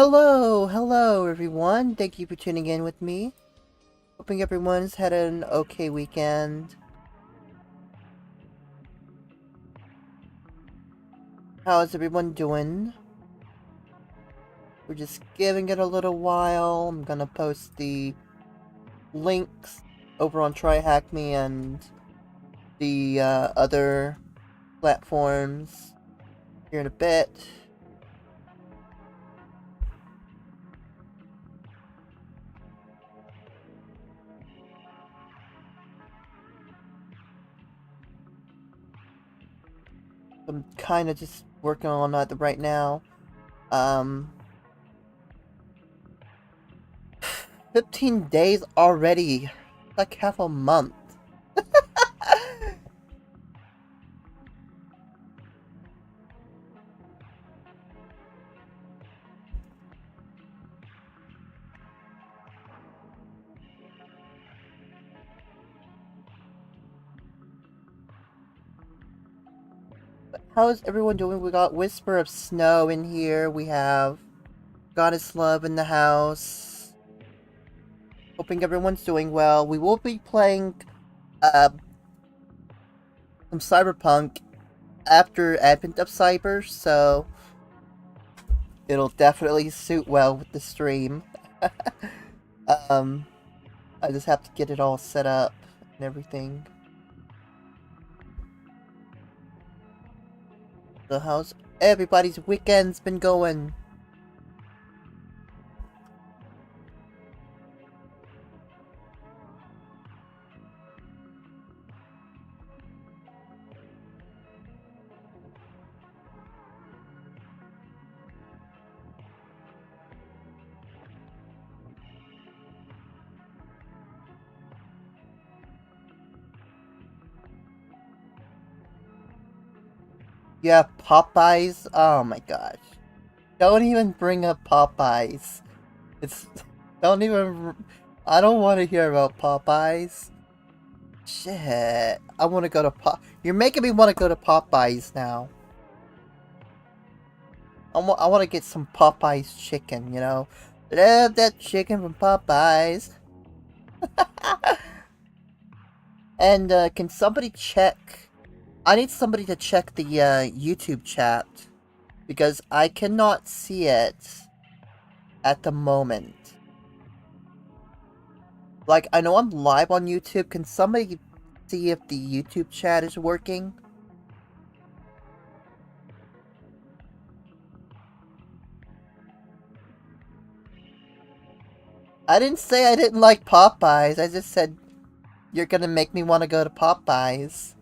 Hello everyone. Thank you for tuning in with me. Hoping everyone's had an okay weekend. How is everyone doing? We're just giving it a little while. I'm gonna post the links over on TryHackMe and the other platforms here in a bit. I'm kind of just working on that right now. 15 days already. Like half a month. How is everyone doing? We got Whisper of Snow in here. We have Goddess Love in the house. Hoping everyone's doing well. We will be playing some Cyberpunk after Advent of Cyber, so it'll definitely suit well with the stream. I just have to get it all set up and everything. So how's everybody's weekend's been going? Yeah, Popeyes? Oh my gosh. Don't even bring up Popeyes. Don't even... I don't want to hear about Popeyes. Shit. I want to go to You're making me want to go to Popeyes now. I want to get some Popeyes chicken, you know? Love that chicken from Popeyes. And, can somebody check... I need somebody to check the YouTube chat, because I cannot see it at the moment. Like, I know I'm live on YouTube. Can somebody see if the YouTube chat is working? I didn't say I didn't like Popeyes. I just said you're gonna make me want to go to Popeyes.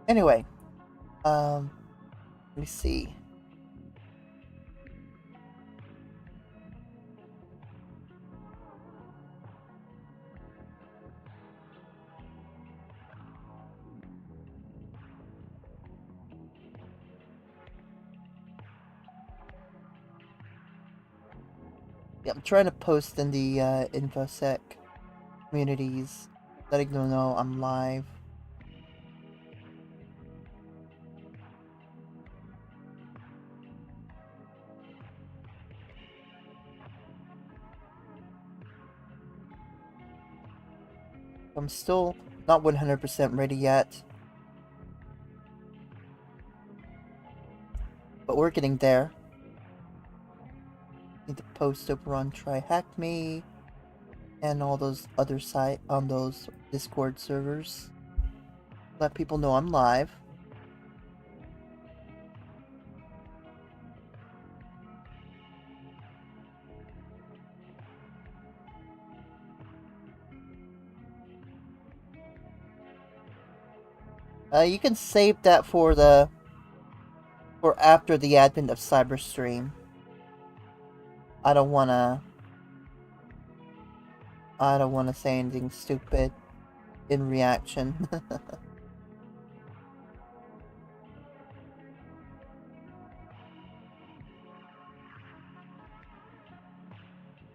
Anyway, let me see. Yeah, I'm trying to post in the InfoSec communities, letting them know I'm live. I'm still not 100% ready yet, but we're getting there. Need to post over on TryHackMe and all those other on those Discord servers. Let people know I'm live. You can save that for after the advent of Cyberstream. I don't wanna say anything stupid in reaction.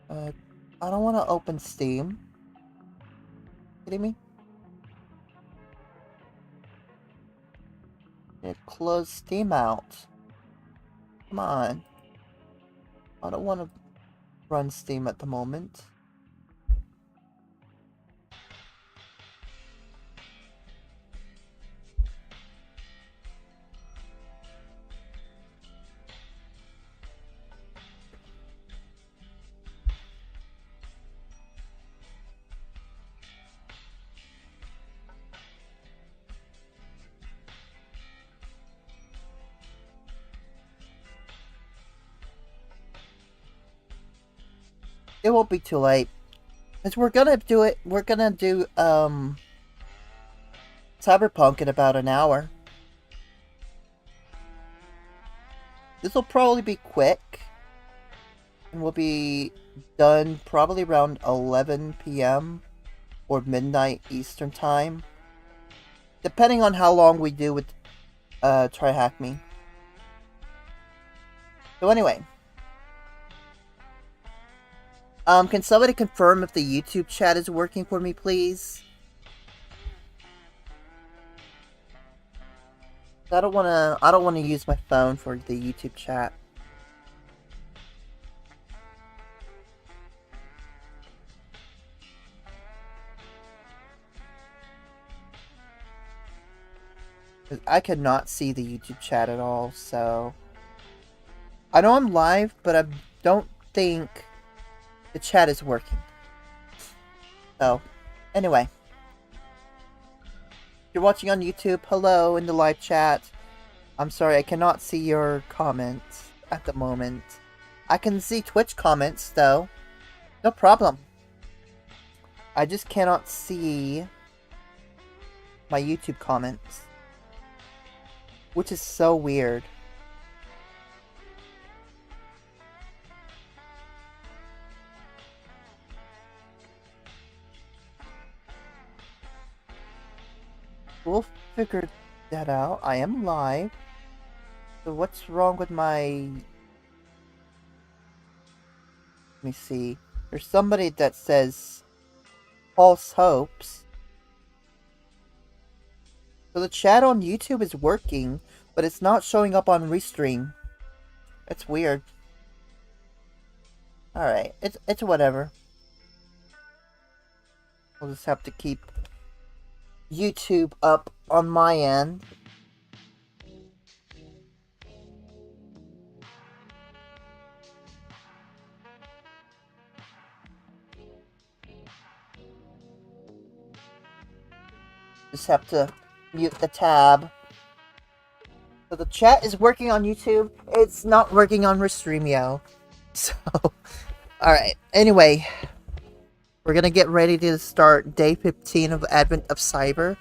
I don't want to open Steam. Kidding me? Close Steam out. Come on. I don't want to run Steam at the moment. It won't be too late. Because we're gonna do Cyberpunk in about an hour. This will probably be quick. And we'll be done probably around 11 p.m. or midnight Eastern time. Depending on how long we do with TryHackMe. So anyway. Can somebody confirm if the YouTube chat is working for me, please? I don't wanna use my phone for the YouTube chat. I cannot see the YouTube chat at all, so I know I'm live, but I don't think the chat is working. So, anyway. If you're watching on YouTube, hello in the live chat. I'm sorry, I cannot see your comments at the moment. I can see Twitch comments, though. No problem. I just cannot see my YouTube comments. Which is so weird. We'll figure that out. I am live. So what's wrong with my... Let me see. There's somebody that says false hopes. So the chat on YouTube is working, but it's not showing up on Restream. That's weird. Alright, it's whatever. We'll just have to keep YouTube up on my end. Just have to mute the tab. So the chat is working on YouTube. It's not working on Restreamio. So, alright. Anyway, we're gonna get ready to start day 15 of Advent of Cyber.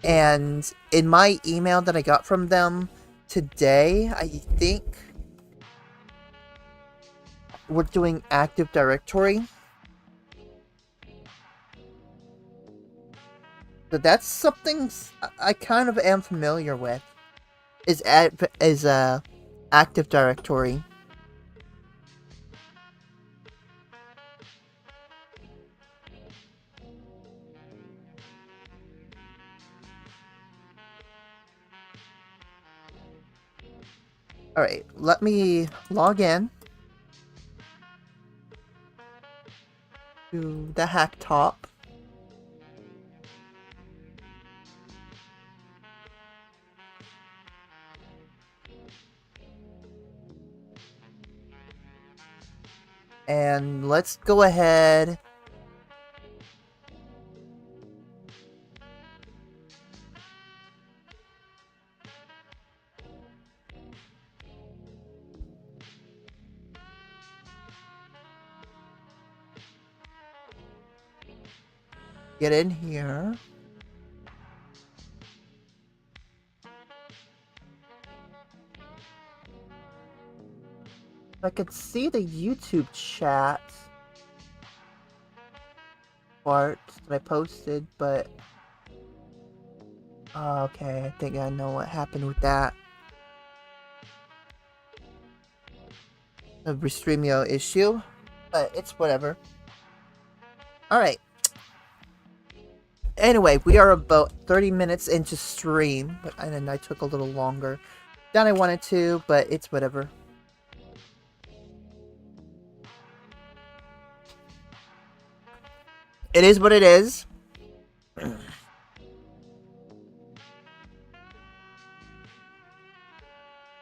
And in my email that I got from them today, I think we're doing Active Directory. So that's something I kind of am familiar with. Is Active Directory. Alright, let me log in to the hack top. And let's go ahead get in here. I could see the YouTube chat part that I posted, but okay, I think I know what happened with that. A Restreamio issue, but it's whatever. Alright. Anyway, we are about 30 minutes into stream, and then I took a little longer than I wanted to, but it's whatever. It is what it is.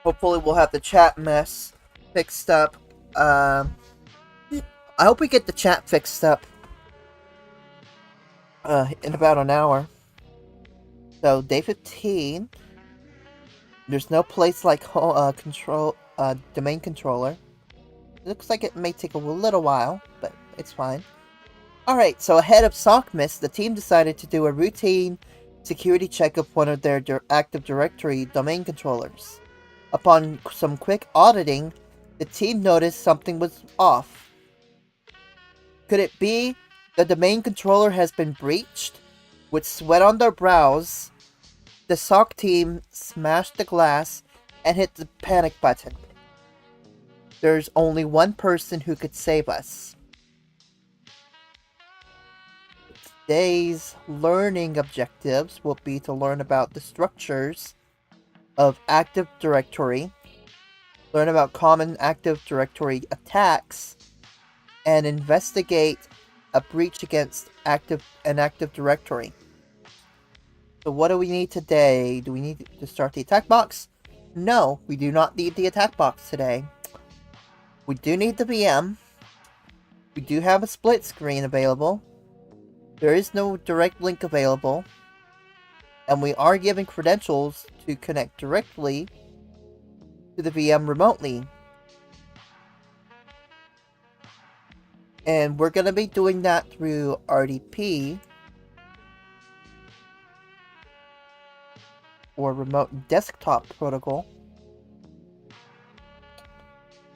Hopefully we'll have the chat mess fixed up. I hope we get the chat fixed up in about an hour. So, day 15. There's no place like domain controller. It looks like it may take a little while, but it's fine. Alright, so ahead of Sockmas, the team decided to do a routine security check of one of their Active Directory domain controllers. Upon some quick auditing, the team noticed something was off. Could it be the domain controller has been breached? With sweat on their brows, the SOC team smashed the glass and hit the panic button. There's only one person who could save us. Today's learning objectives will be to learn about the structures of Active Directory, learn about common Active Directory attacks, and investigate a breach against an Active Directory. So what do we need today? Do we need to start the attack box? No, we do not need the attack box today. We do need the VM. We do have a split screen available. There is no direct link available. And we are given credentials to connect directly to the VM remotely. And we're going to be doing that through RDP, or Remote Desktop Protocol.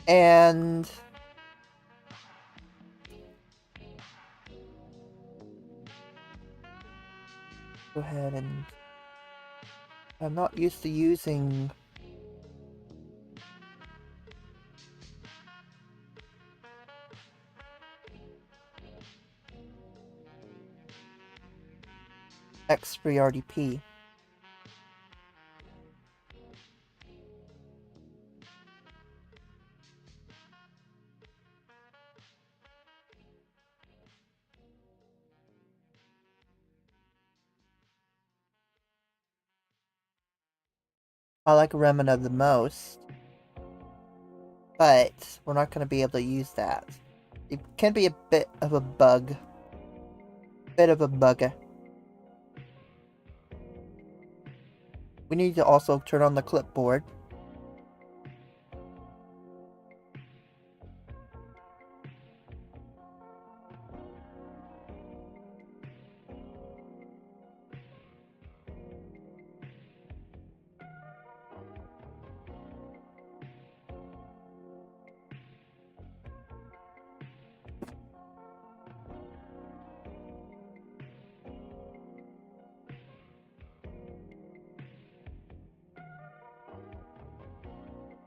And go ahead and I'm not used to using X-Free RDP. I like Remina the most, but we're not going to be able to use that. It can be a bit of a bug. We need to also turn on the clipboard.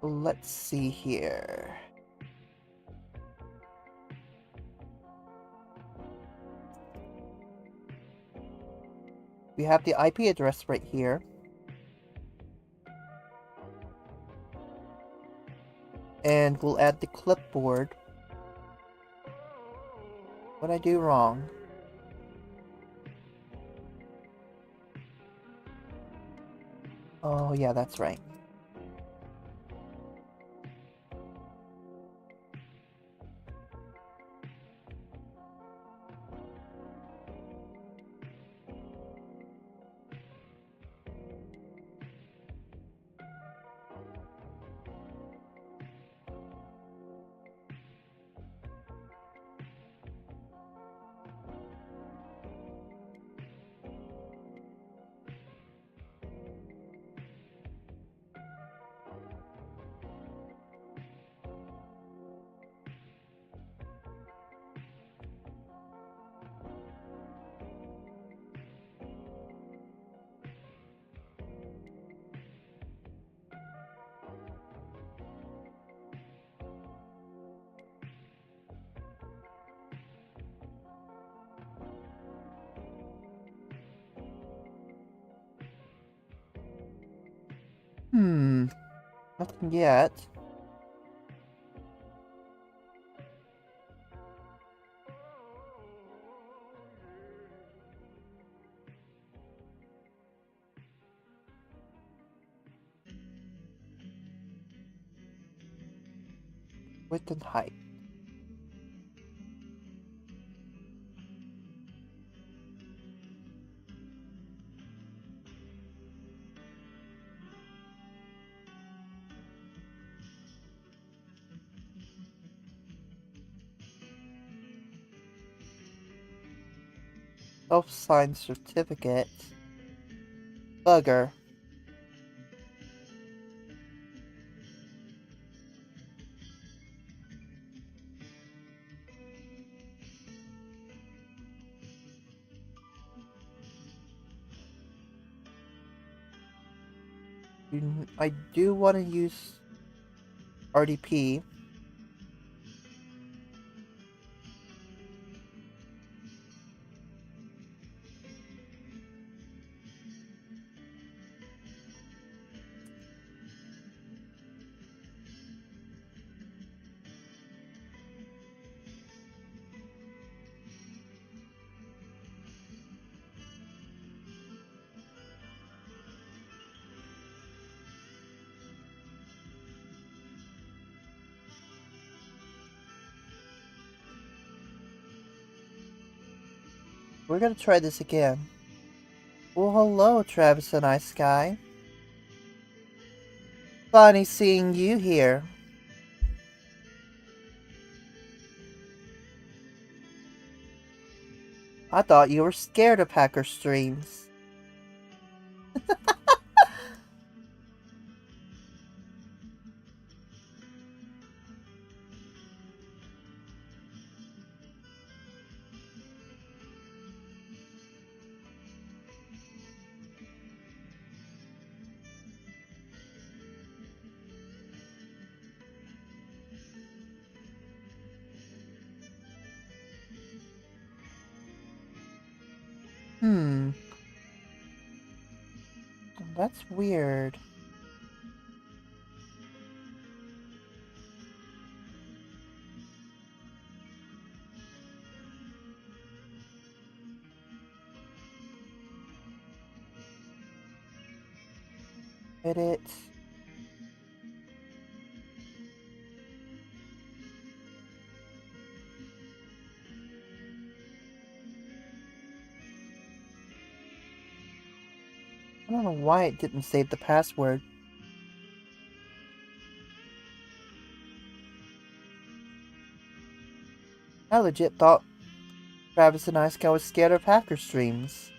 Let's see here. We have the IP address right here. And we'll add the clipboard. What'd I do wrong? Oh yeah, that's right. Nothing yet. Width and height. Self-signed certificate. Bugger. I do want to use RDP. We're gonna try this again. Well, hello, Travis and I Sky. Funny seeing you here. I thought you were scared of hacker streams. That's weird. Edit. I don't know why it didn't save the password. I legit thought Travis and I Sky was scared of hacker streams.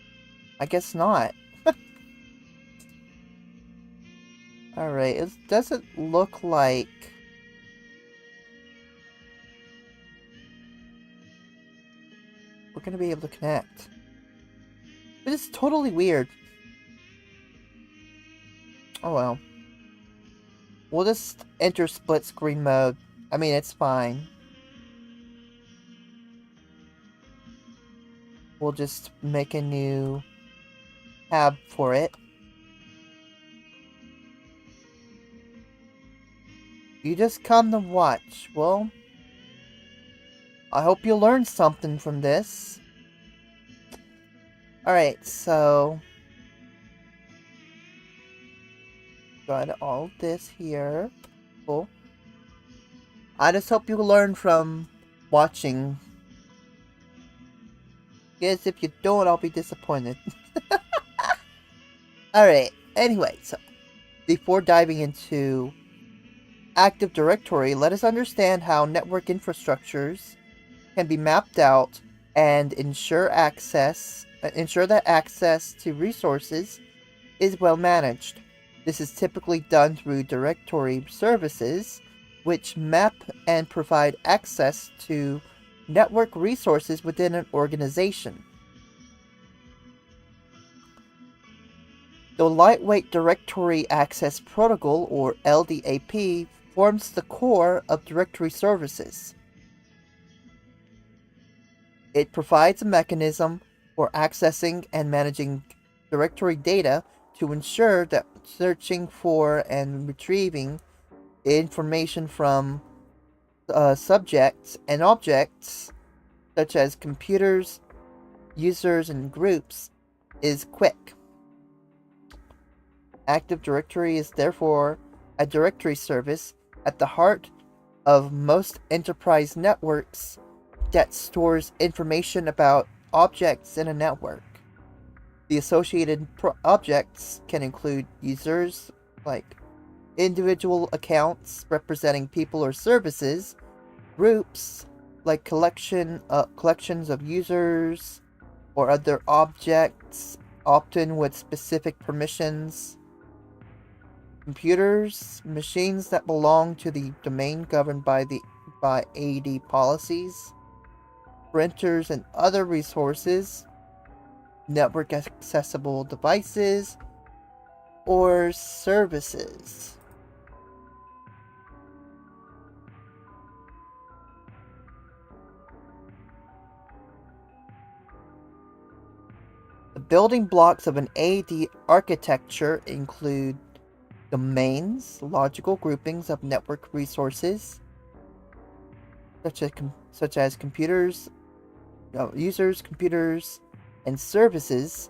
I guess not. Alright, it doesn't look like we're gonna be able to connect. It is totally weird. Oh well. We'll just enter split screen mode. I mean, it's fine. We'll just make a new tab for it. You just come to watch. Well, I hope you learned something from this. Alright, so got all this here. Cool. I just hope you learn from watching. Because if you don't, I'll be disappointed. Alright, anyway, so before diving into Active Directory, let us understand how network infrastructures can be mapped out and ensure that access to resources is well managed. This is typically done through directory services, which map and provide access to network resources within an organization. The Lightweight Directory Access Protocol, or LDAP, forms the core of directory services. It provides a mechanism for accessing and managing directory data to ensure that searching for and retrieving information from subjects and objects, such as computers, users, and groups, is quick. Active Directory is therefore a directory service at the heart of most enterprise networks that stores information about objects in a network. The associated objects can include users, like individual accounts representing people or services, groups, like collections of users or other objects, often with specific permissions. Computers, machines that belong to the domain governed by AD policies. Printers and other resources. Network accessible devices or services. The building blocks of an AD architecture include domains, logical groupings of network resources, such as computers, users, computers, and services.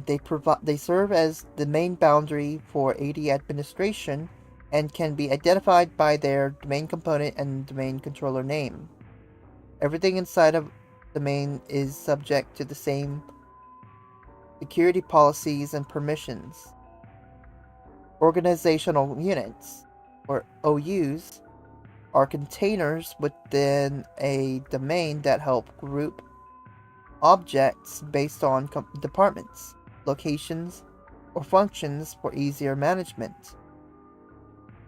They serve as the main boundary for AD administration and can be identified by their domain component and domain controller name. Everything inside of domain is subject to the same security policies and permissions. Organizational units, or OUs, are containers within a domain that help group objects based on departments, locations, or functions for easier management.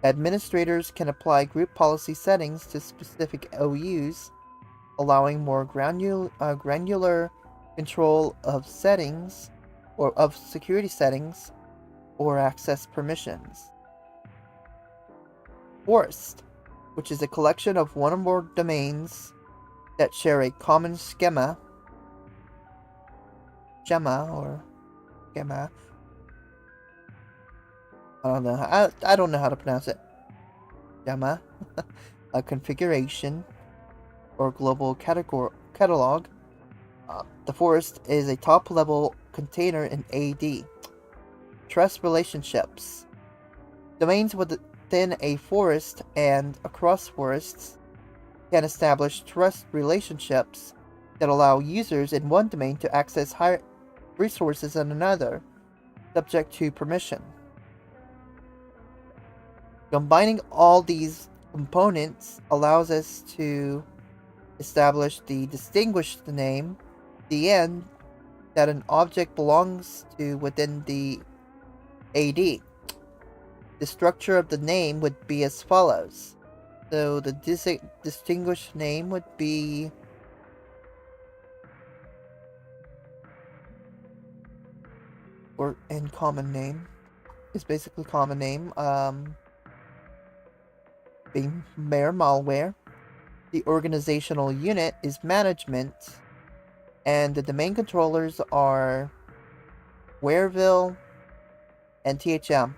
Administrators can apply group policy settings to specific OUs, allowing more granular control of settings or of security settings or access permissions. Forest, which is a collection of one or more domains that share a common schema. I don't know. I don't know how to pronounce it. Schema, a configuration or global catalog. The forest is a top-level container in AD. Trust relationships. Domains within a forest and across forests can establish trust relationships that allow users in one domain to access higher resources in another, subject to permission. Combining all these components allows us to establish the distinguished name, the end, that an object belongs to within the AD. The structure of the name would be as follows. So the distinguished name would be and common name is basically common name. Being malware. The organizational unit is management, and the domain controllers are Wareville and THM.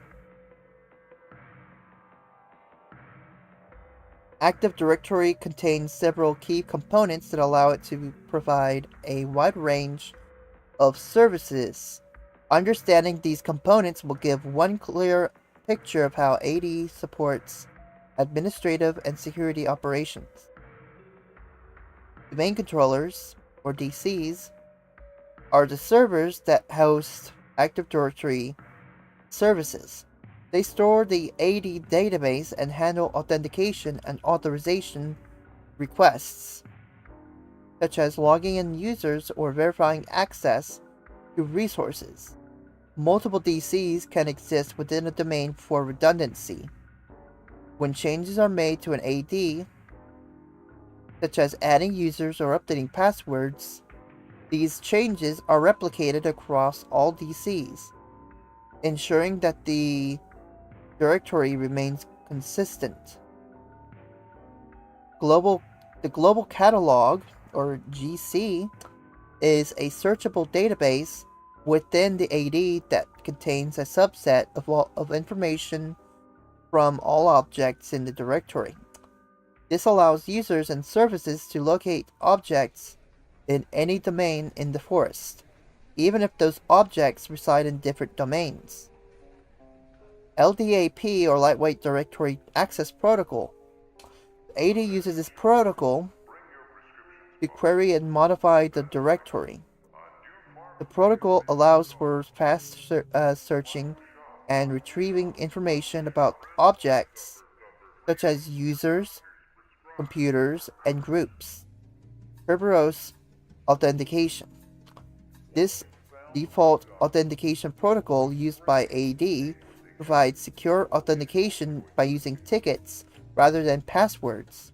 Active Directory contains several key components that allow it to provide a wide range of services. Understanding these components will give one clear picture of how AD supports administrative and security operations. Domain controllers, or DCs, are the servers that host Active Directory services. They store the AD database and handle authentication and authorization requests, such as logging in users or verifying access to resources. Multiple DCs can exist within a domain for redundancy. When changes are made to an AD, such as adding users or updating passwords, these changes are replicated across all DCs, ensuring that the directory remains consistent. The Global Catalog, or GC, is a searchable database within the AD that contains a subset of information from all objects in the directory. This allows users and services to locate objects in any domain in the forest, even if those objects reside in different domains. LDAP, or Lightweight Directory Access Protocol. AD uses this protocol to query and modify the directory. The protocol allows for fast searching and retrieving information about objects such as users, computers, and groups. Bloodrose authentication. This default authentication protocol used by AD provides secure authentication by using tickets rather than passwords.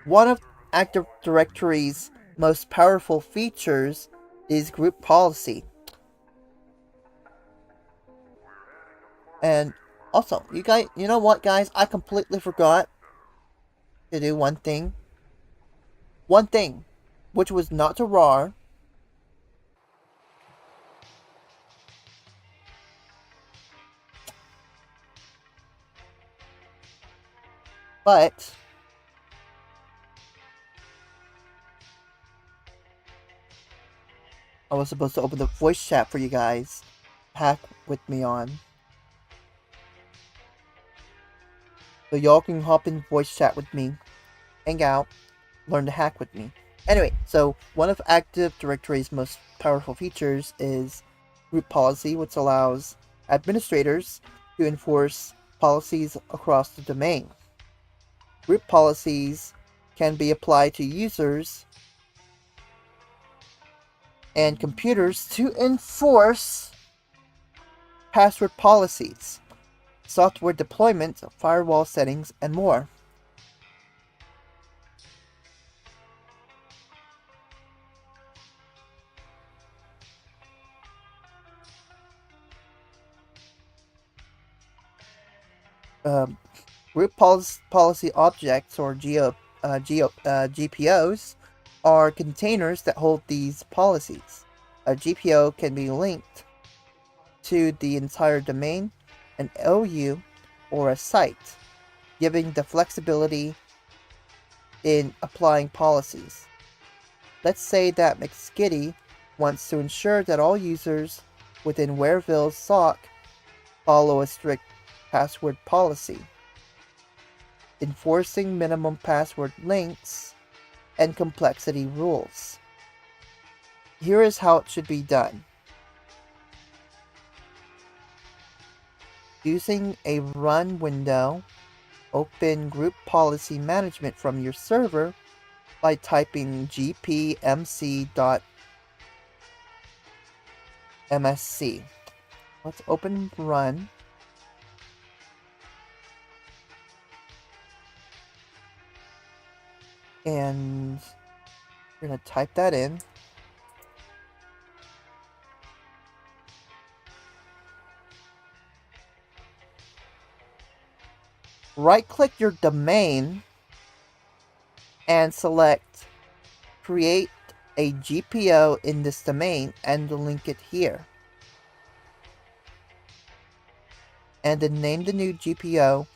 One of Active Directory's most powerful features is group policy. And also, you know what, guys? I completely forgot to do one thing. One thing, which was not to RAR. But I was supposed to open the voice chat for you guys. Hack with me on. So y'all can hop in voice chat with me, hang out, learn to hack with me. Anyway, so one of Active Directory's most powerful features is group policy, which allows administrators to enforce policies across the domain. Group policies can be applied to users and computers to enforce password policies, software deployment, firewall settings, and more. Group policy objects, or GPOs, are containers that hold these policies. A GPO can be linked to the entire domain, an OU, or a site, giving the flexibility in applying policies. Let's say that McSkidy wants to ensure that all users within Wareville's SOC follow a strict password policy, enforcing minimum password lengths and complexity rules. Here is how it should be done. Using a run window, open group policy management from your server by typing gpmc.msc. Let's open run. And we're going to type that in. Right-click your domain and select Create a GPO in this domain and link it here. And then name the new GPO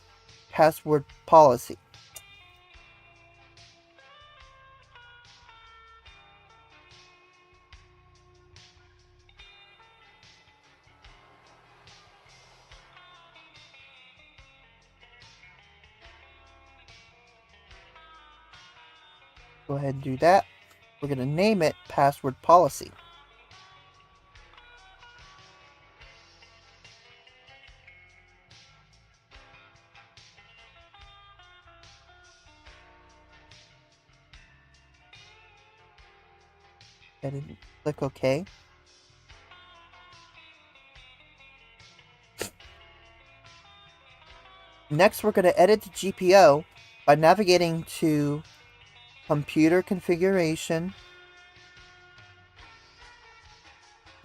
Password Policy. Go ahead and do that. We're going to name it Password Policy. And click OK. Next, we're going to edit the GPO by navigating to Computer Configuration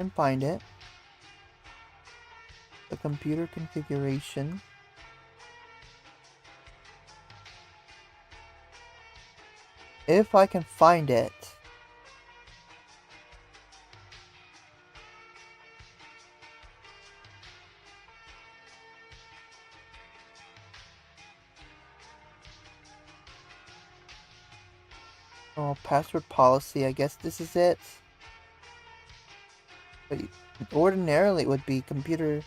and find it. The Computer Configuration. If I can find it. Oh, password policy. I guess this is it. But ordinarily it would be computer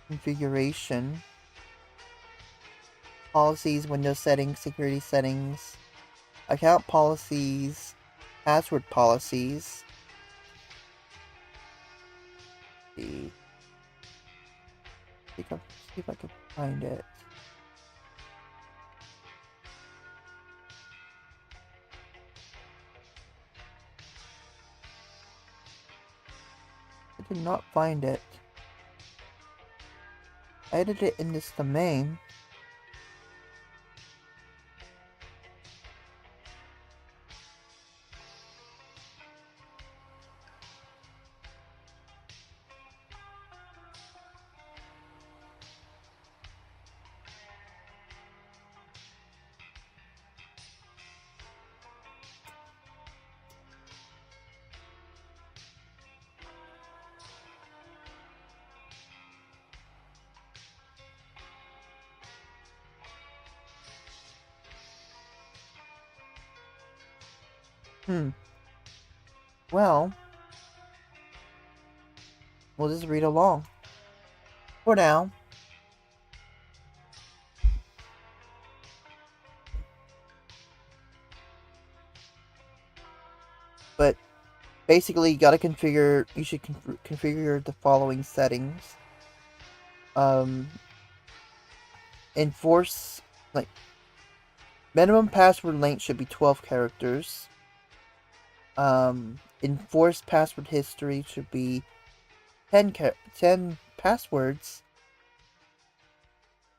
configuration, policies, Windows settings, security settings, account policies, password policies. See if I can find it. I did not find it. I edited it in this domain. Well, we'll just read along. For now. But basically, you gotta configure. You should configure the following settings. Enforce, like, minimum password length should be 12 characters. Enforced password history should be 10 passwords.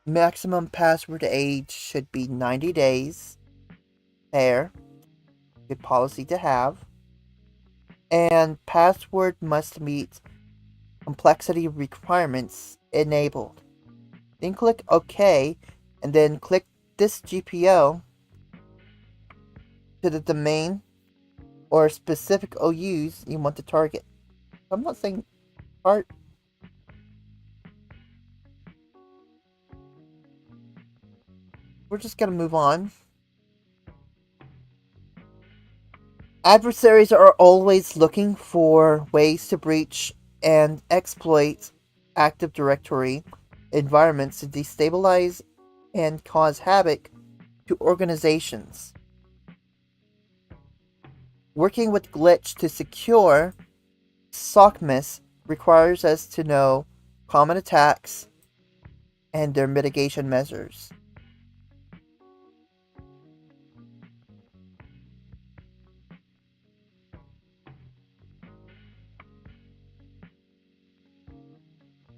Maximum password age should be 90 days. Fair. Good policy to have. And password must meet complexity requirements enabled. Then click OK, and then click this GPO to the domain or specific OUs you want to target. I'm not saying part. We're just gonna move on. Adversaries are always looking for ways to breach and exploit Active Directory environments to destabilize and cause havoc to organizations. Working with Glitch to secure SOCMIS requires us to know common attacks and their mitigation measures.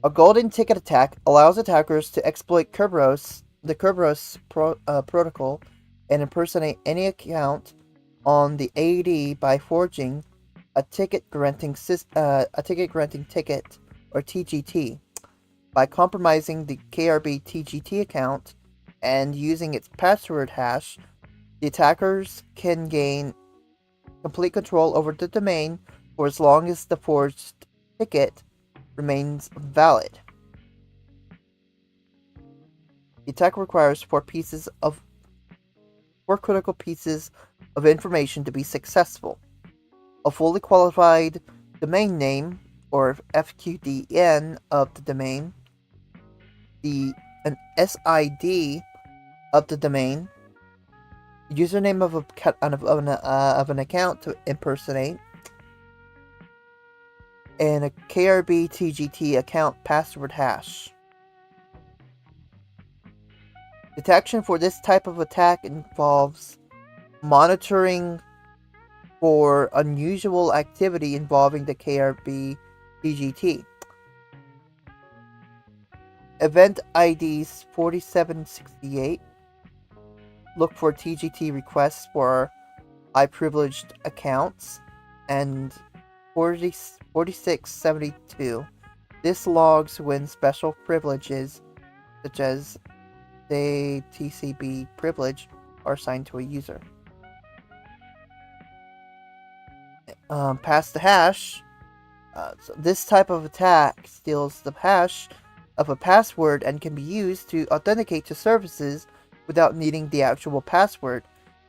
A golden ticket attack allows attackers to exploit the Kerberos protocol and impersonate any account on the AD by forging a ticket granting ticket, or TGT, by compromising the KRB TGT account and using its password hash. The attackers can gain complete control over the domain for as long as the forged ticket remains valid. The attack requires four critical pieces of information to be successful: a fully qualified domain name, or FQDN, of the domain, an SID of the domain, username of an account to impersonate, and a KRB TGT account password hash. Detection for this type of attack involves monitoring for unusual activity involving the KRB TGT. Event IDs 4768. Look for TGT requests for high privileged accounts, and 4672. This logs when special privileges, such as the TCB privilege, are assigned to a user. Pass the hash. So this type of attack steals the hash of a password and can be used to authenticate to services without needing the actual password.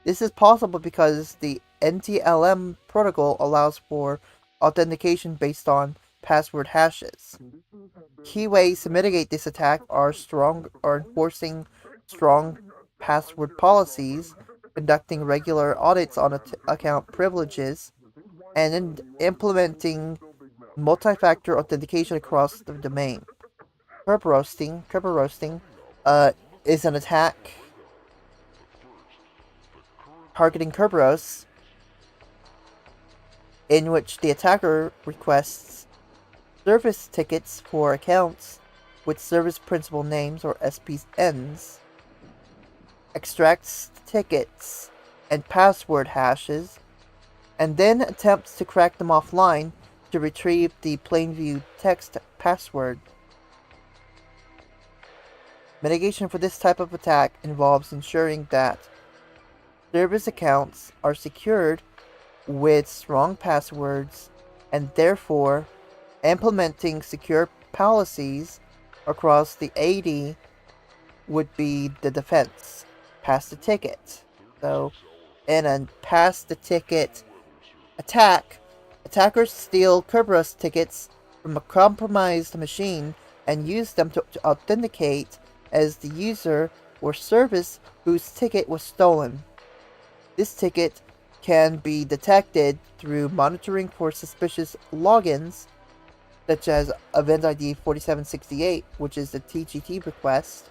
This is possible because the NTLM protocol allows for authentication based on password hashes. Key ways to mitigate this attack are enforcing strong password policies, conducting regular audits on account privileges, and implementing multi-factor authentication across the domain. Kerber roasting, is an attack targeting Kerberos, in which the attacker requests service tickets for accounts with service principal names or SPNs, extracts tickets and password hashes, and then attempts to crack them offline to retrieve the plain-view text password. Mitigation for this type of attack involves ensuring that service accounts are secured with strong passwords and therefore implementing secure policies across the AD would be the defense. Pass the ticket. So, in a pass the ticket attack, attackers steal Kerberos tickets from a compromised machine and use them to authenticate as the user or service whose ticket was stolen. This ticket can be detected through monitoring for suspicious logins, such as Event ID 4768, which is the TGT request,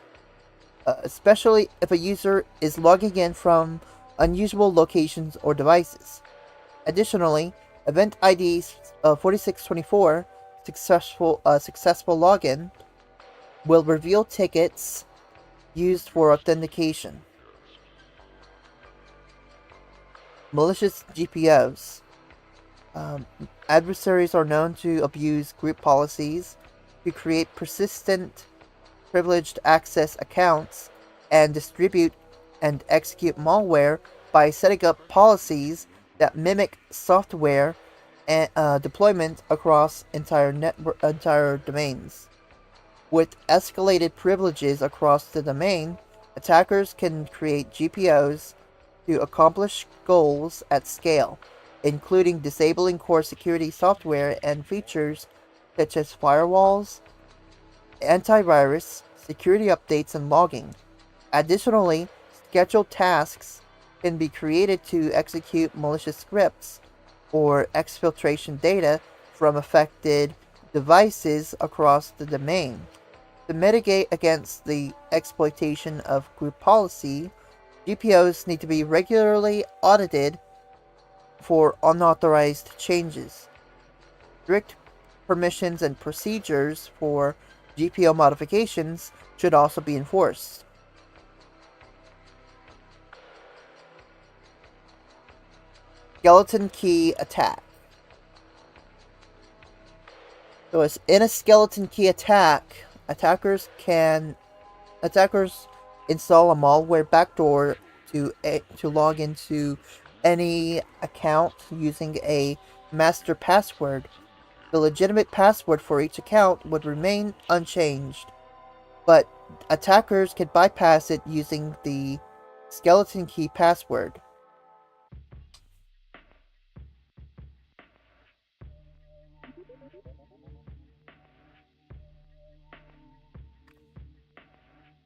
especially if a user is logging in from unusual locations or devices. Additionally, Event ID 4624, successful login, will reveal tickets used for authentication. Malicious GPOs. Adversaries are known to abuse group policies to create persistent privileged access accounts and distribute and execute malware by setting up policies that mimic software and deployment across entire domains. With escalated privileges across the domain, attackers can create GPOs to accomplish goals at scale, including disabling core security software and features such as firewalls, antivirus, security updates, and logging. Additionally, scheduled tasks can be created to execute malicious scripts or exfiltration data from affected devices across the domain. To mitigate against the exploitation of group policy, GPOs need to be regularly audited for unauthorized changes. Strict permissions and procedures for GPO modifications should also be enforced. Skeleton key attack. So as in a skeleton key attack, attackers install a malware backdoor to log into any account using a master password. The legitimate password for each account would remain unchanged, but attackers can bypass it using the skeleton key password.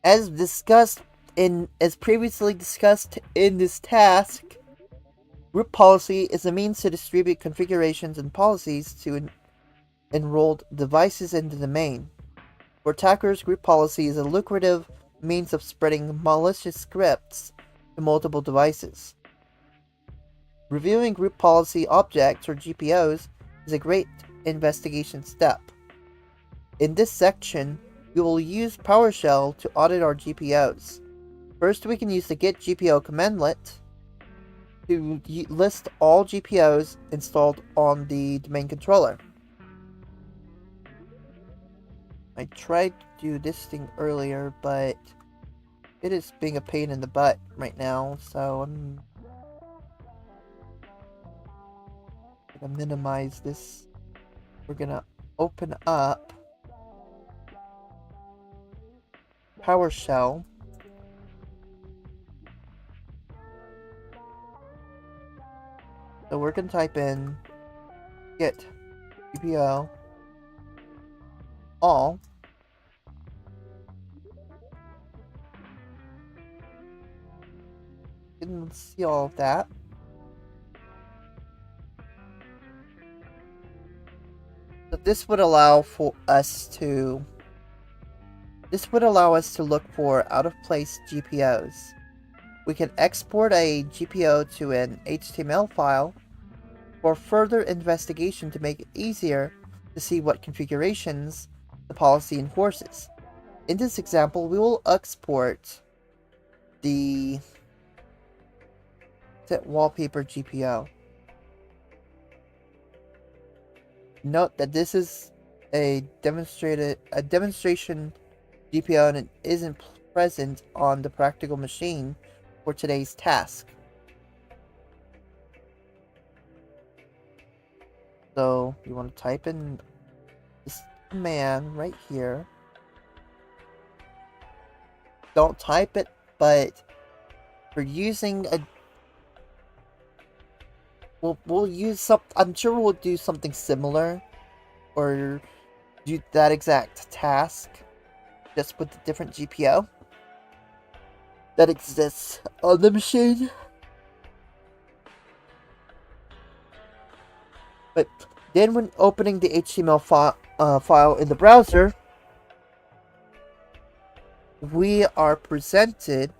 As previously discussed in this task, group policy is a means to distribute configurations and policies to enrolled devices in the domain. For attackers, group policy is a lucrative means of spreading malicious scripts to multiple devices. Reviewing group policy objects or GPOs is a great investigation step. In this section, we will use PowerShell to audit our GPOs. First, we can use the git GPO commandlet to list all GPOs installed on the domain controller. I tried to do this thing earlier, but it is being a pain in the butt right now, so I'm gonna minimize this. We're gonna open up PowerShell. So we're going to type in get GPO all. You can see all of that. So this would allow us to look for out-of-place GPOs. We can export a GPO to an HTML file for further investigation to make it easier to see what configurations the policy enforces. In this example, we will export the set wallpaper GPO. Note that this is a demonstration GPO and it isn't present on the practical machine for today's task. So you want to type in this command right here. Don't type it, but for using a we'll use some. I'm sure we'll do something similar, or do that exact task, just with a different GPO that exists on the machine. But then when opening the HTML file in the browser, we are presented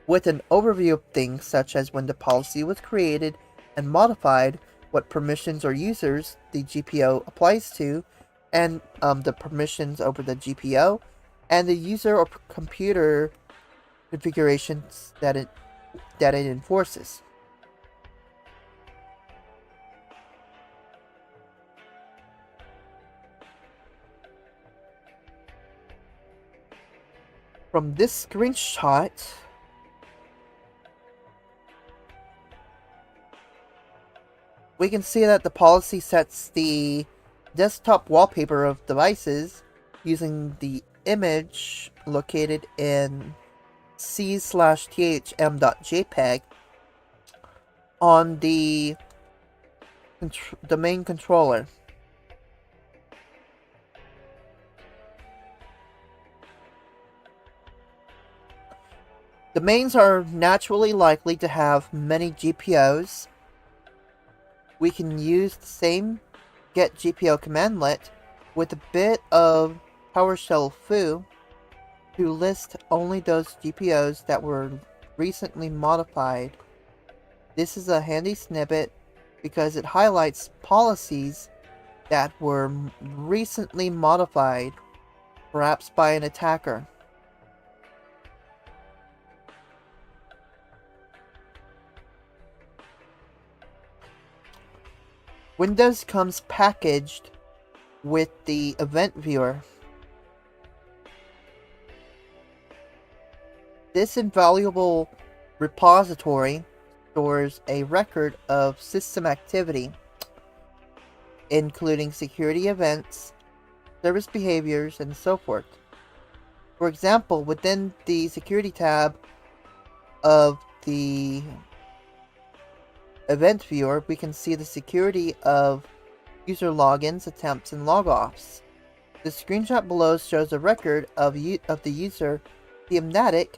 with an overview of things such as when the policy was created and modified, what permissions or users the GPO applies to, and the permissions over the GPO, and the user or computer configurations that it enforces. From this screenshot, we can see that the policy sets the desktop wallpaper of devices using the image located in c/thm.jpg on the main controller. Domains are naturally likely to have many GPOs. We can use the same get GPO commandlet with a bit of PowerShell foo to list only those GPOs that were recently modified. This is a handy snippet because it highlights policies that were recently modified, perhaps by an attacker. Windows comes packaged with the event viewer. This invaluable repository stores a record of system activity, including security events, service behaviors, and so forth. For example, within the security tab of the event viewer, we can see the security of user logins, attempts, and logoffs. The screenshot below shows a record of the user Theomnatic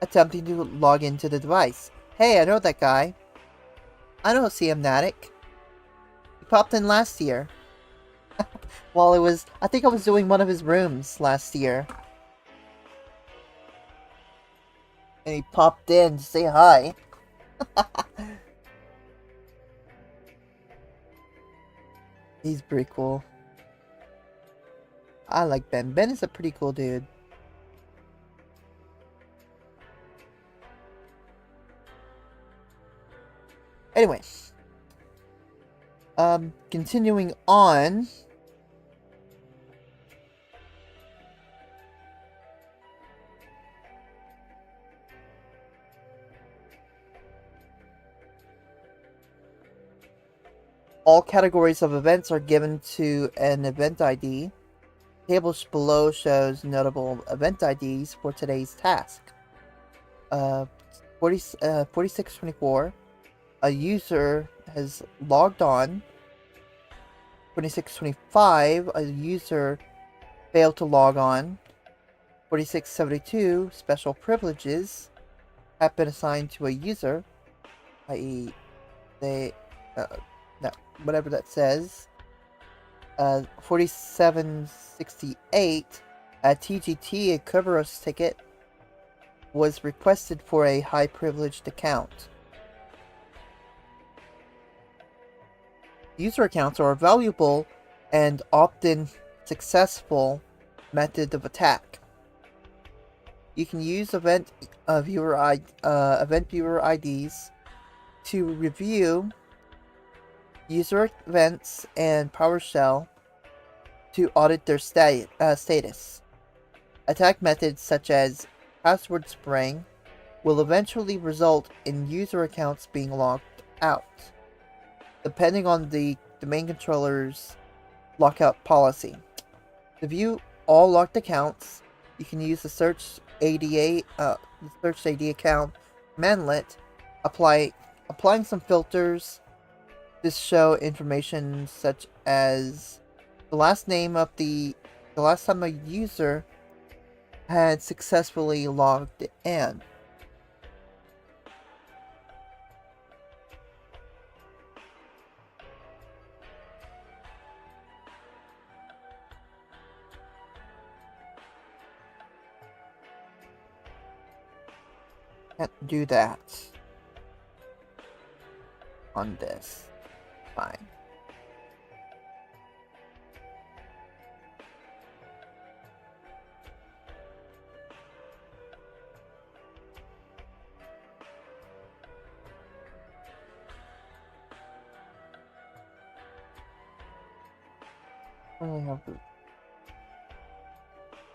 attempting to log into the device. Hey, I know that guy. I know Theomnatic. He popped in last year. While I think I was doing one of his rooms last year. And he popped in to say hi. He's pretty cool. I like Ben. Ben is a pretty cool dude. Anyway. Continuing on. All categories of events are given to an event ID. The table below shows notable event IDs for today's task. 4624, a user has logged on. 2625, a user failed to log on. 4672, special privileges have been assigned to a user, i.e. they, whatever that says. 4768, a TGT, a Kerberos ticket, was requested for a high privileged account. User accounts are a valuable and often successful method of attack. You can use event viewer IDs to review user events and PowerShell to audit their status. Attack methods such as password spraying will eventually result in user accounts being locked out, depending on the domain controller's lockout policy. To view all locked accounts, you can use the search AD account manlet, applying some filters to show information such as the last time a user had successfully logged in. Can't do that on this. Fine. I have to...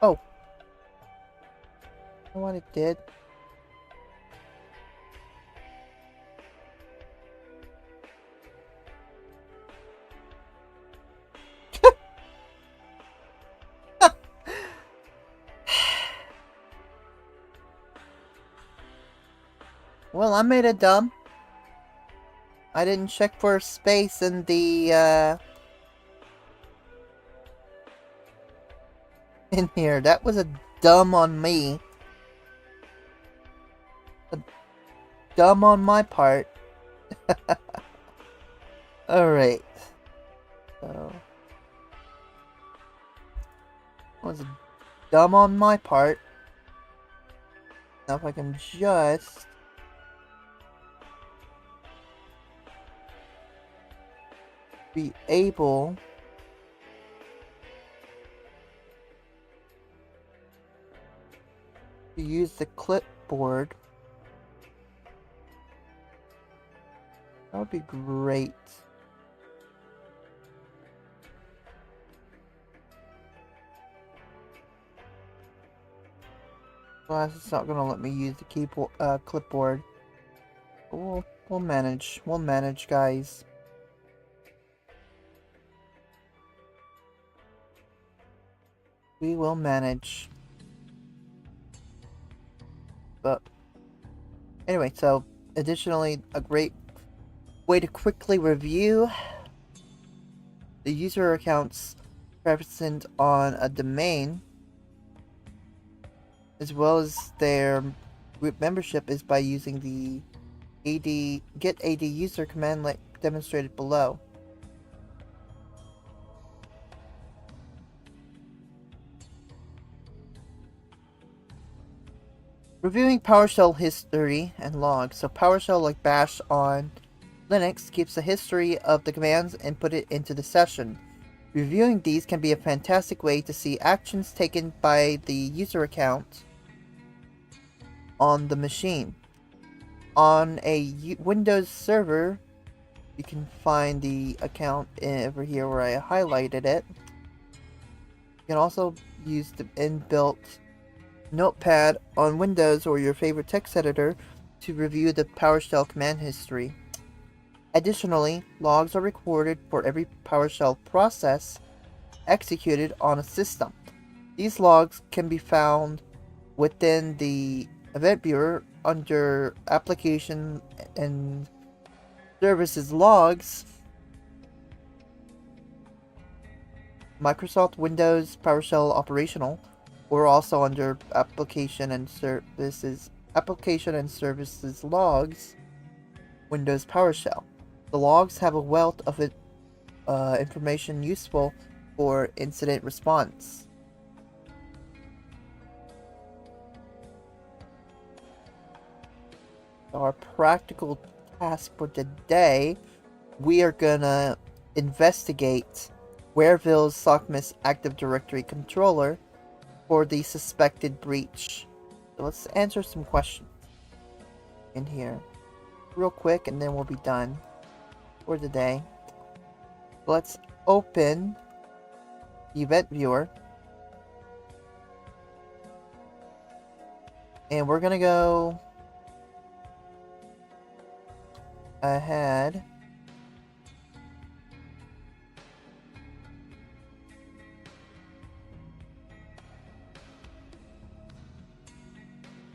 Oh! You know what it did? Well, I made it dumb. I didn't check for space in the, in here. That was a dumb on me. A dumb on my part. Alright. So... was dumb on my part. Now if I can just... be able to use the clipboard, that would be great. Class is not gonna let me use the keyboard, clipboard. But we'll manage. We'll manage, guys. We will manage. But anyway, so additionally, a great way to quickly review the user accounts present on a domain, as well as their group membership, is by using the get AD user command like demonstrated below. Reviewing PowerShell history and logs. So PowerShell, like Bash on Linux, keeps a history of the commands inputted into the session. Reviewing these can be a fantastic way to see actions taken by the user account on the machine. On a Windows server, you can find the account over here where I highlighted it. You can also use the inbuilt Notepad on Windows or your favorite text editor to review the PowerShell command history. Additionally, logs are recorded for every PowerShell process executed on a system. These logs can be found within the Event Viewer under Application and services logs, Microsoft Windows PowerShell operational. We're also under application and services logs, Windows PowerShell. The logs have a wealth of information useful for incident response. Our practical task for today, we are gonna investigate Wareville's SOCMIS Active Directory controller for the suspected breach. So let's answer some questions in here real quick and then we'll be done for today. Let's open the event viewer. And we're gonna go ahead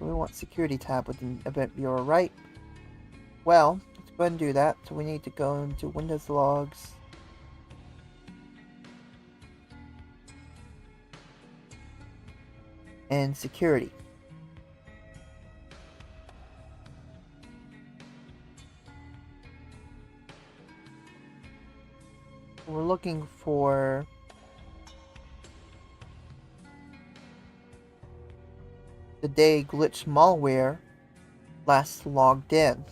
we want security tab within event viewer, right? Well, let's go ahead and do that. So we need to go into Windows logs, and security. We're looking for the day glitch malware last logged in.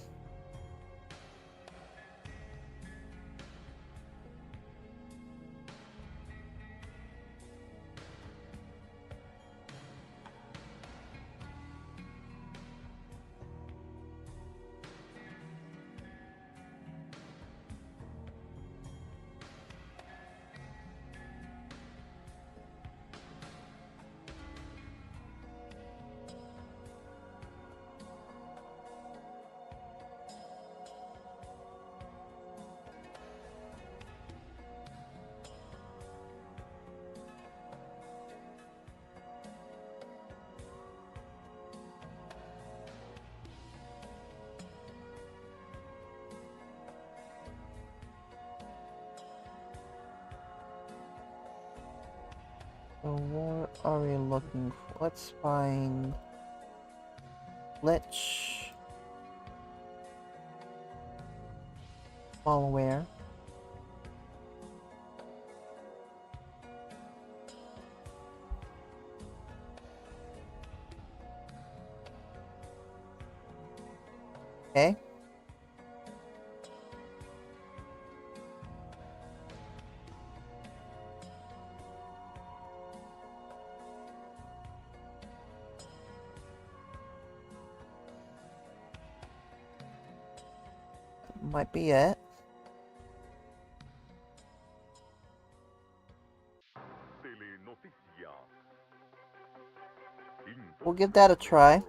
So what are we looking for? Let's find glitch malware. Okay. Might be it. We'll give that a try.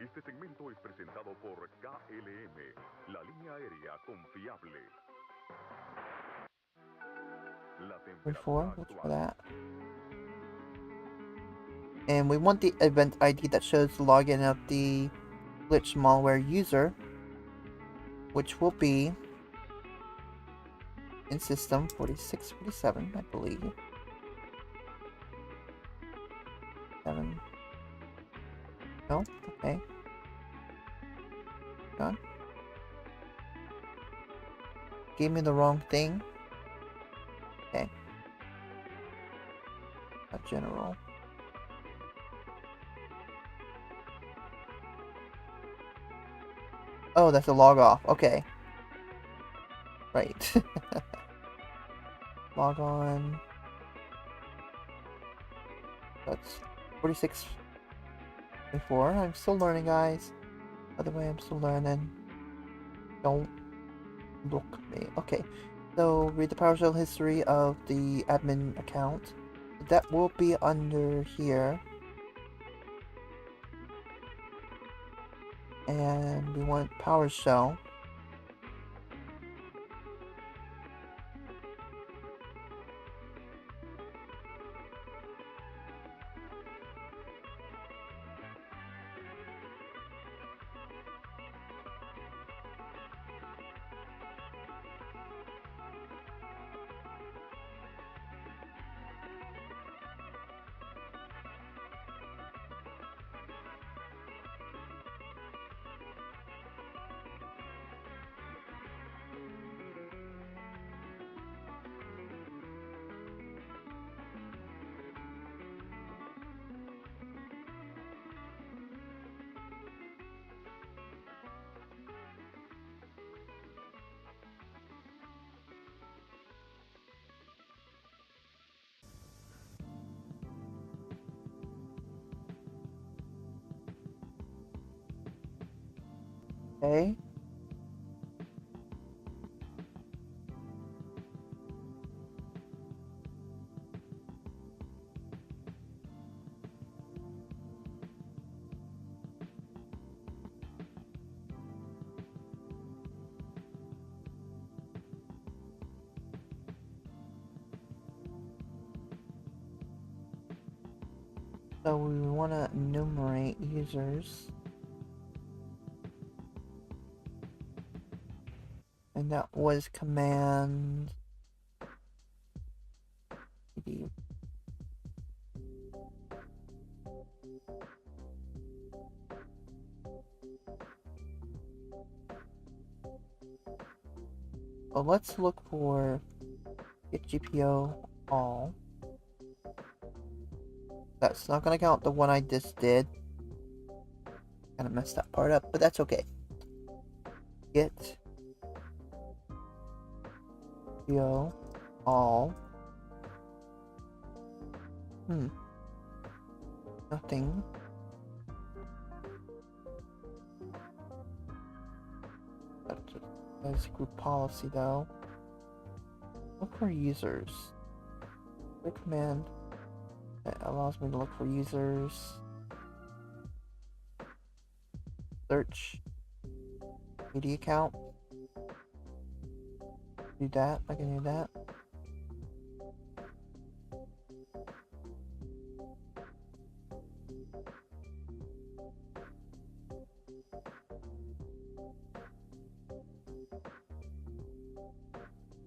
Este segmento es presentado por KLM, la línea aérea confiable. La temperatura Look for actual. that. And we want the event ID that shows the login of the glitch malware user, which will be in system 4647, I believe. 7. No? Okay. Gone. Gave me the wrong thing. Okay. Not general. Oh, that's a log off. Okay. Right. Log on. That's 4624. I'm still learning, guys. By the way, I'm still learning. Don't look at me. Okay. So, read the PowerShell history of the admin account. That will be under here. And we want PowerShell. Okay. So we want to enumerate users. And that was command CD. Well, let's look for get GPO all. That's not gonna count the one I just did. Kind of messed that part up, but that's okay. Get GPO all. Nothing. That's group policy though. Look for users. The command that allows me to look for users. Search media account. Do that. I can do that.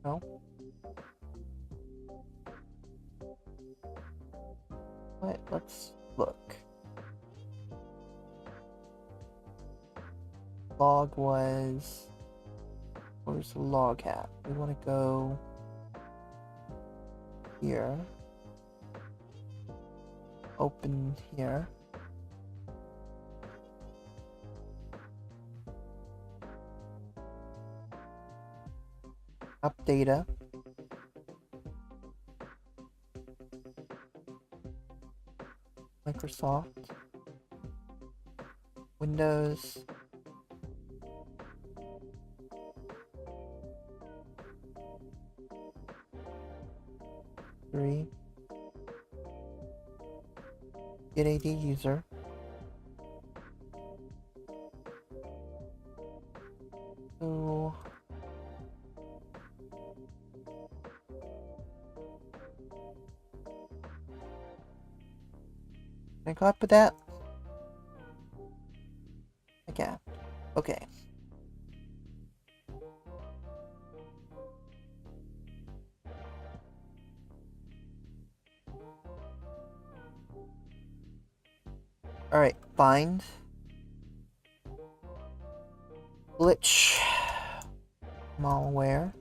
No. Let's look. Log was... Where's the log at? We want to go here. Open here. Up data. Microsoft. Windows. Get AD user. So can I copy that? I can. Okay. Alright, bind. Glitch. Malware.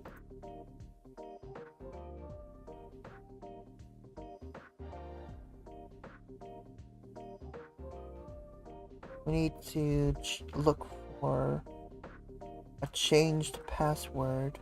We need to look for a changed password.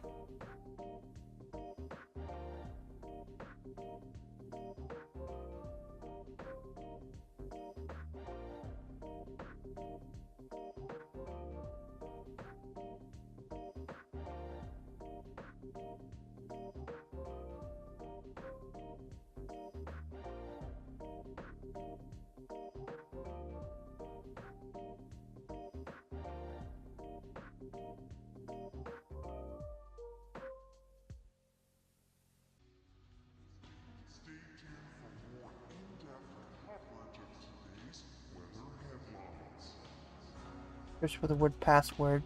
Search for the word password.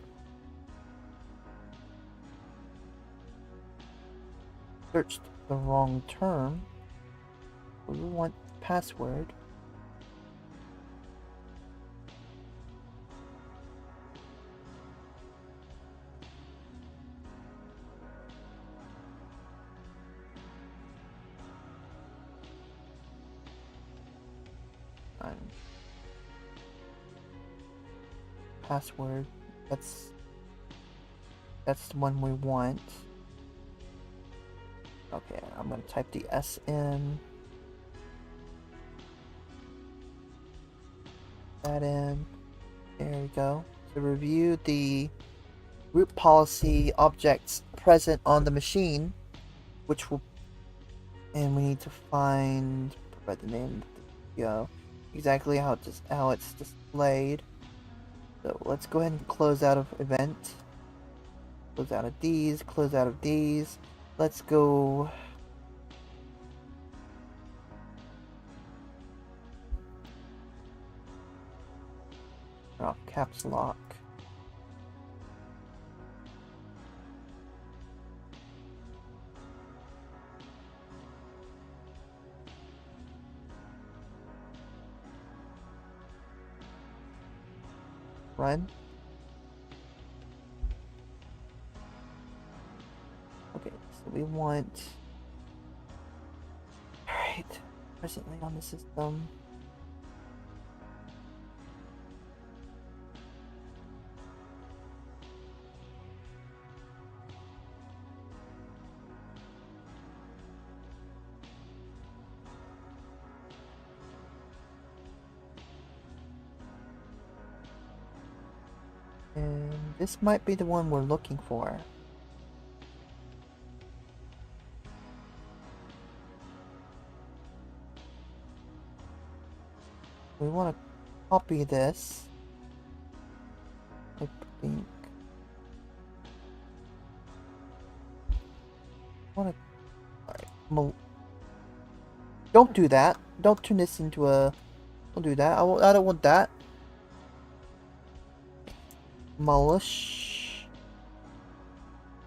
Searched the wrong term. We want password. Password. That's the one we want. Okay, I'm gonna type the S in. That in. There we go. to review the root policy objects present on the machine, which will, and we need to provide the name of the video, exactly how it's displayed. So let's go ahead and close out of event. Close out of these, close out of these. Let's go. Turn off caps lock. Run. Okay, so we want. Alright, presently on the system. And this might be the one we're looking for. We want to copy this. I think. Alright. Don't do that. Don't turn this into a. Don't do that. I don't want that.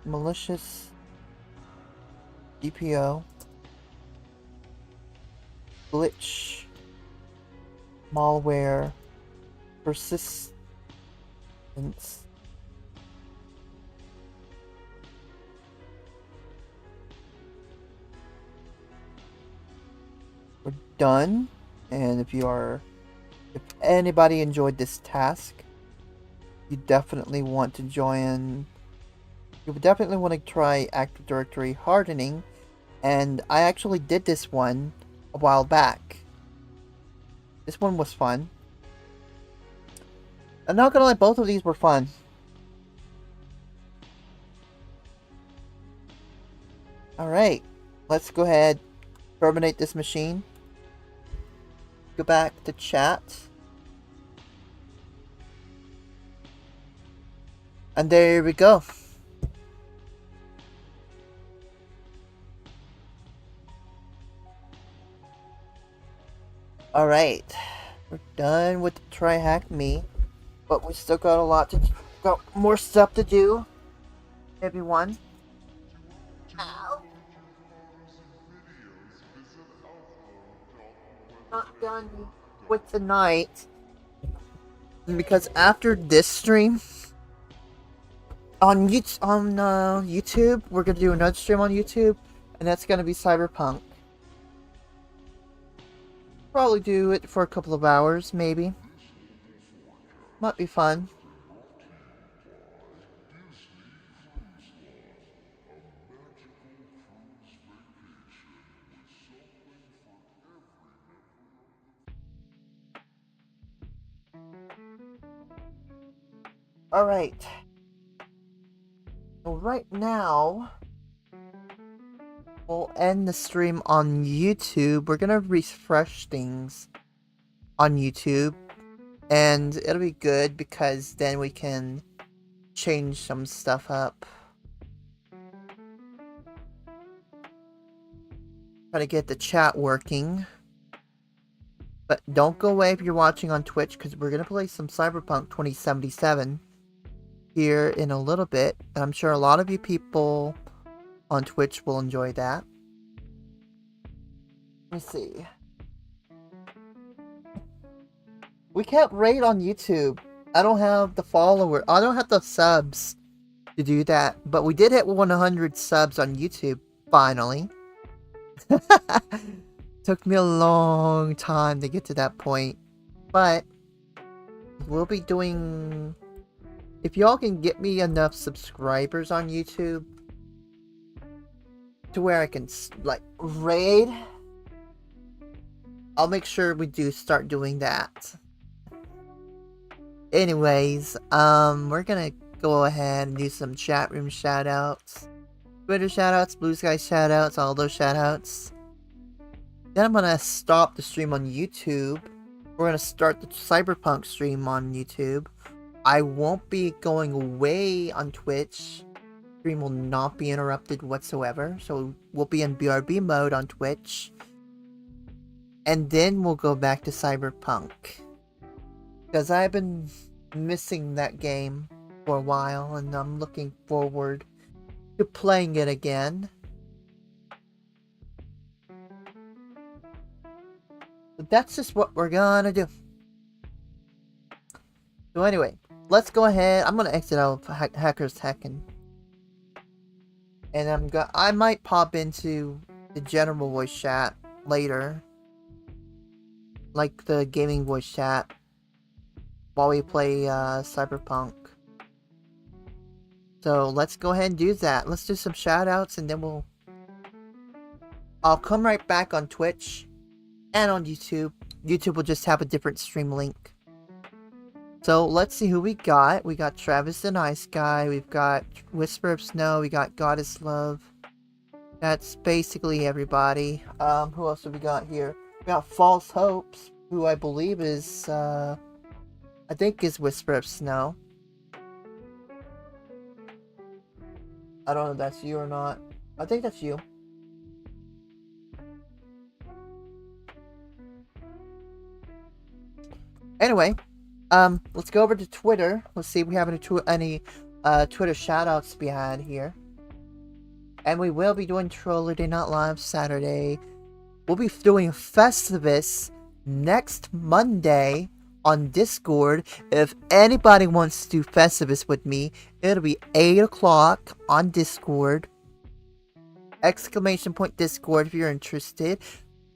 Malicious DPO glitch malware persistence we're done. And if anybody enjoyed this task, you definitely want to join. You would definitely want to try Active Directory hardening, and I actually did this one a while back. This one was fun. I'm not gonna lie, both of these were fun. Alright, let's go ahead, terminate this machine. Go back to chat. And there we go. Alright. We're done with TryHackMe. But we still got more stuff to do. Everyone. Ow. Not done with tonight. Because after this stream, on YouTube, we're gonna do another stream on YouTube, and that's gonna be Cyberpunk. Probably do it for a couple of hours, maybe. Might be fun. Alright. So right now, we'll end the stream on YouTube. We're gonna refresh things on YouTube, and it'll be good because then we can change some stuff up. Try to get the chat working. But don't go away if you're watching on Twitch, because we're gonna play some Cyberpunk 2077 here in a little bit, and I'm sure a lot of you people on Twitch will enjoy that. Let me see. We can't rate on YouTube. I don't have the follower. I don't have the subs to do that. But we did hit 100 subs on YouTube, finally. Took me a long time to get to that point. But we'll be doing... If y'all can get me enough subscribers on YouTube to where I can, like, raid, I'll make sure we do start doing that. Anyways, we're gonna go ahead and do some chat room shoutouts, Twitter shoutouts, Blue Sky shoutouts, all those shoutouts. Then I'm gonna stop the stream on YouTube. We're gonna start the Cyberpunk stream on YouTube. I won't be going away on Twitch. Stream will not be interrupted whatsoever, so we'll be in BRB mode on Twitch. And then we'll go back to Cyberpunk. Because I've been missing that game for a while, and I'm looking forward to playing it again. But that's just what we're gonna do. So anyway, let's go ahead. I'm gonna exit out of Hackers Hacking. And I might pop into the general voice chat later. Like the gaming voice chat. While we play Cyberpunk. So let's go ahead and do that. Let's do some shoutouts and then I'll come right back on Twitch and on YouTube. YouTube will just have a different stream link. So let's see who we got. We got Travis the Nice Guy. We've got Whisper of Snow. We got Goddess Love. That's basically everybody. Who else have we got here? We got False Hopes, who I believe is I think is Whisper of Snow. I don't know if that's you or not. I think that's you. Anyway, let's go over to Twitter. Let's see if we have any Twitter shoutouts to be had here. And we will be doing Troller Day Not Live Saturday. We'll be doing Festivus next Monday on Discord. If anybody wants to do Festivus with me, it'll be 8 o'clock on Discord. Exclamation point Discord if you're interested.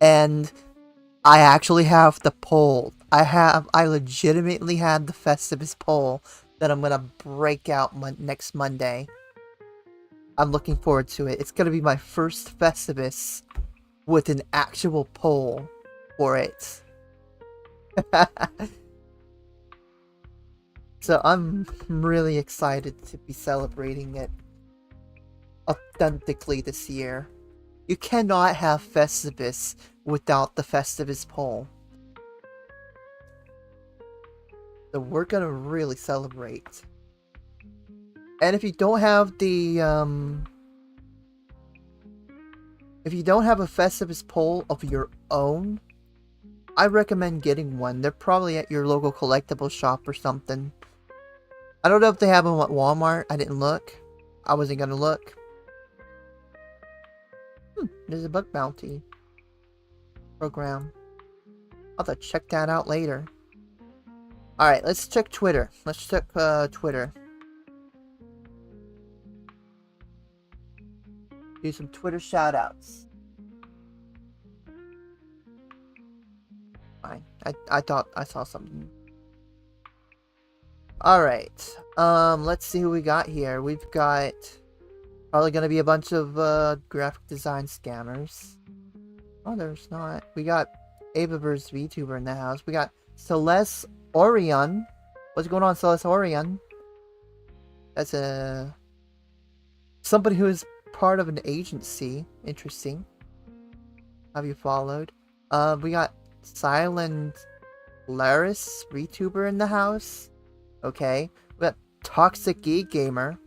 And I actually have the poll. I legitimately have the Festivus poll that I'm gonna break out next Monday. I'm looking forward to it. It's gonna be my first Festivus with an actual poll for it. So I'm really excited to be celebrating it authentically this year. You cannot have Festivus without the Festivus poll. So we're gonna really celebrate. And if you don't have the if you don't have a Festivus poll of your own, I recommend getting one. They're probably at your local collectible shop or something. I don't know if they have them at Walmart. I didn't look. I wasn't gonna look. There's a bug bounty program. I'll have to check that out later. Alright, let's check Twitter. Let's check Twitter. Do some Twitter shoutouts. Fine. I thought I saw something. Alright. Let's see who we got here. We've got probably gonna be a bunch of graphic design scammers. Oh, there's not. We got Avaverse VTuber in the house. We got Celeste Orion. What's going on, Celeste Orion? That's somebody who is part of an agency. Interesting. Have you followed? We got Silent Laris VTuber in the house. Okay. We got Toxic Geek Gamer.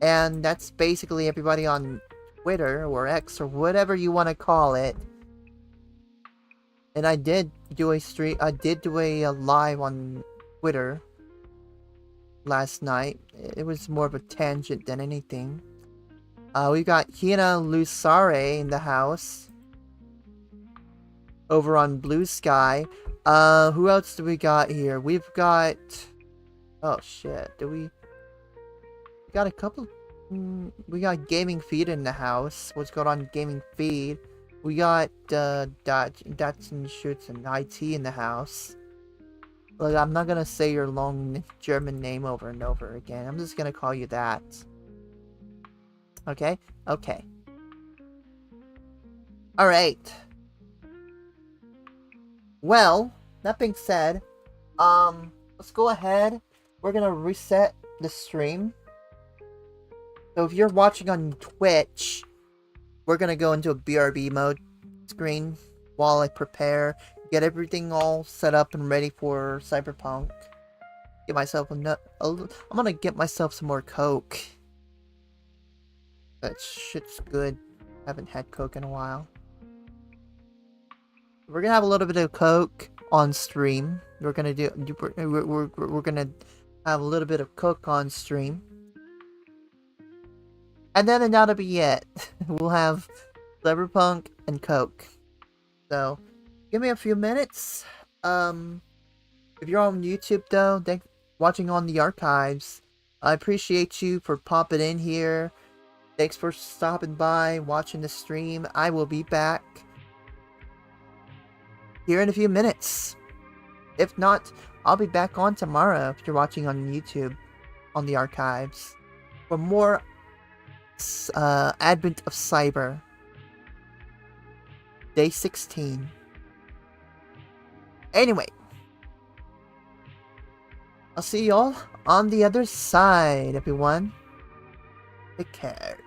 And that's basically everybody on Twitter or X or whatever you want to call it. And I did do a stream. I did do a live on Twitter last night. It was more of a tangent than anything. We got Hina Lusare in the house over on Blue Sky. Who else do we got here? We've got. Oh shit! We got a couple. We got Gaming Feed in the house. What's going on, Gaming Feed? We got Datsun Shoots and IT in the house. Look, I'm not gonna say your long German name over and over again. I'm just gonna call you that. Okay? Okay. Alright. Well, that being said, Let's go ahead. We're gonna reset the stream. So if you're watching on Twitch, we're gonna go into a BRB mode screen while I prepare, get everything all set up and ready for Cyberpunk. Get myself I'm gonna get myself some more Coke. That shit's good. Haven't had Coke in a while. We're gonna have a little bit of Coke on stream. We're gonna we're gonna have a little bit of Coke on stream. And then that'll be it. We'll have Cyberpunk and Coke. So, give me a few minutes. If you're on YouTube though, watching on the archives, I appreciate you for popping in here. Thanks for stopping by, watching the stream. I will be back here in a few minutes. If not, I'll be back on tomorrow if you're watching on YouTube, on the archives, for more Advent of Cyber. Day 16. Anyway, I'll see y'all on the other side, everyone. Take care.